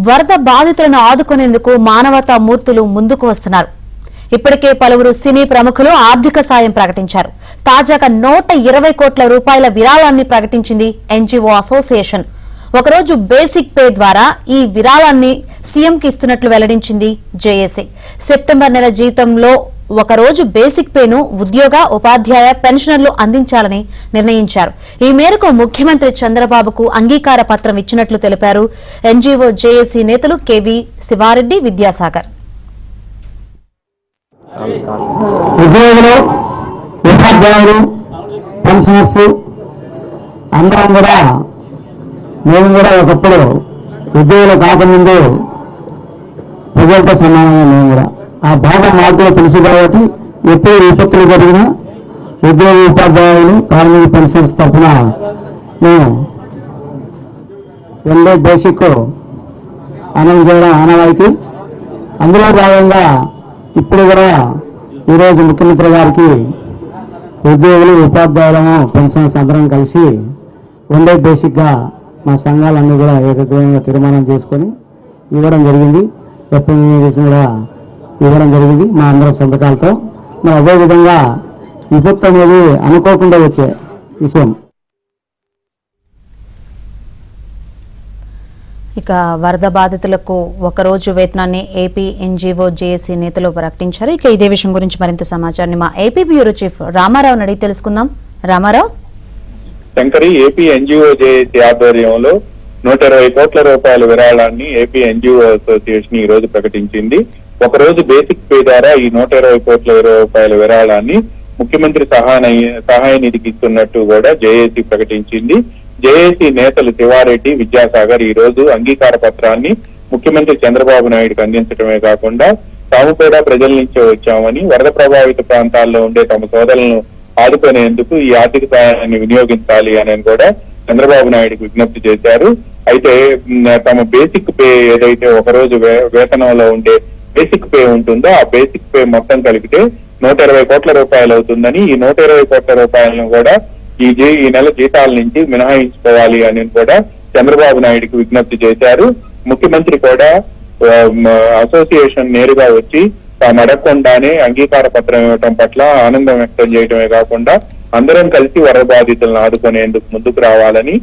వరద బాధితులను ఆదుకునేందుకు మానవతా మూర్తులు ముందుకు వస్తున్నారు. ఇప్పటికే పలువురు సినీ ప్రముఖులు ఆర్థిక సాయం ప్రకటించారు. తాజాగా 120 కోట్ల రూపాయల విరాళాన్ని ప్రకటించింది ఎన్జీఓ అసోసియేషన్. ఒకరోజు బేసిక్ పే ద్వారా ఈ విరాళాన్ని సీఎంకి ఇస్తున్నట్లు వెల్లడించింది జేఏసీ. సెప్టెంబర్ నెల జీతంలో ఒకరోజు బేసిక్ పేను ఉద్యోగ, ఉపాధ్యాయ, పెన్షనర్లు అందించాలని నిర్ణయించారు. ఈ మేరకు ముఖ్యమంత్రి చంద్రబాబుకు అంగీకార పత్రం ఇచ్చినట్లు తెలిపారు ఎన్జీఓ జేఏసీ నేతలు కేవీ శివారెడ్డి, విద్యాసాగర్. ఉద్యోగులు, ఉపాధ్యాయులు, పెన్షనర్స్ అందరం కూడా మేము కూడా ఒకప్పుడు ఉద్యోగులు కాకముందు ప్రజలతో సమానంగా మేము కూడా ఆ భాగం మాకు కూడా తెలుసు కాబట్టి ఎప్పుడు విపత్తులు జరిగినా ఉద్యోగ, ఉపాధ్యాయులు, కార్మిక, పెన్షనర్స్ తరఫున మేము ఎంతో బేసిక్ అనౌన్స్ చేయడం ఆనవాయితీ. అందులో భాగంగా ఇప్పుడు కూడా ఈరోజు ముఖ్యమంత్రి గారికి ఉద్యోగులు, ఉపాధ్యాయులము, పెన్షనర్స్ అందరం కలిసి వన్ డే బేసిక్ గా మా సంఘాలన్నీ కూడా ఏకగ్రీవంగా తీర్మానం చేసుకొని ఇవ్వడం జరిగింది. రిప్రజెంటేషన్ కూడా ఇవ్వడం జరిగింది మా అందరం సంతకాలతో. మరి అదేవిధంగా విపత్తు అనేది అనుకోకుండా వచ్చే విషయం. ఇక వరద బాధితులకు ఒకరోజు వేతనాన్ని ఏపీ ఎన్జీఓ జేఏసీ నేతలు ప్రకటించారు. ఇక ఇదే విషయం గురించి మరింత సమాచారాన్ని మా ఏపీ బ్యూరో చీఫ్ రామారావు అడిగి తెలుసుకుందాం. Ramarao. Shankari, AP NGO JAC ఆధ్వర్యంలో 120 కోట్ల రూపాయల విరాళాన్ని ఏపీ ఎన్జీఓ అసోసియేషన్ ఈ రోజు ప్రకటించింది. ఒకరోజు బేసిక్ పే ద్వారా ఈ 120 కోట్ల రూపాయల విరాళాన్ని ముఖ్యమంత్రి సహాయ నిధికి ఇస్తున్నట్టు కూడా జేఏసీ ప్రకటించింది. జేఏసీ నేతలు శివారెడ్డి, విద్యాసాగర్ ఈ రోజు అంగీకార పత్రాన్ని ముఖ్యమంత్రి చంద్రబాబు నాయుడుకి అందించడమే కాకుండా తాము కూడా ప్రజల నుంచే వచ్చామని, వరద ప్రభావిత ప్రాంతాల్లో ఉండే తమ సోదరులను ఆదుకునేందుకు ఈ ఆర్థిక సహాయాన్ని వినియోగించాలి అని కూడా చంద్రబాబు నాయుడుకి విజ్ఞప్తి చేశారు. అయితే తమ బేసిక్ పే ఏదైతే ఒకరోజు వేతనంలో ఉండే బేసిక్ పే ఉంటుందో ఆ బేసిక్ పే మొత్తం కలిపితే 120 కోట్ల రూపాయలు అవుతుందని, ఈ 120 కోట్ల రూపాయలను కూడా ఈ నెల జీతాల నుంచి మినహాయించుకోవాలి అని కూడా చంద్రబాబు నాయుడుకి విజ్ఞప్తి చేశారు. ముఖ్యమంత్రి కూడా అసోసియేషన్ నేరుగా వచ్చి తాము అడగకుండానే అంగీకార పత్రం ఇవ్వటం పట్ల ఆనందం వ్యక్తం చేయడమే కాకుండా అందరం కలిసి వరద బాధితులను ఆదుకునేందుకు ముందుకు రావాలని,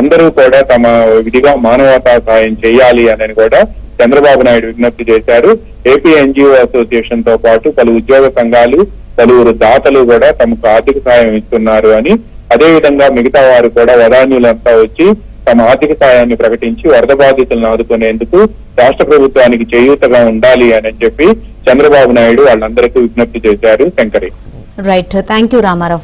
అందరూ కూడా తమ విధిగా మానవతా సాయం చేయాలి అని కూడా చంద్రబాబు నాయుడు విజ్ఞప్తి చేశారు. ఏపీ ఎన్జీఓ అసోసియేషన్ తో పాటు పలు ఉద్యోగ సంఘాలు, పలువురు దాతలు కూడా తమకు ఆర్థిక సాయం ఇస్తున్నారు అని, అదేవిధంగా మిగతా వారు కూడా వదాన్యులంతా వచ్చి తమ ఆర్థిక సాయాన్ని ప్రకటించి వరద బాధితులను ఆదుకునేందుకు రాష్ట్ర ప్రభుత్వానికి చేయూతగా ఉండాలి అని చెప్పి చంద్రబాబు నాయుడు వాళ్ళందరికీ విజ్ఞప్తి చేశారు. Shankari. Right, thank you Ramarao.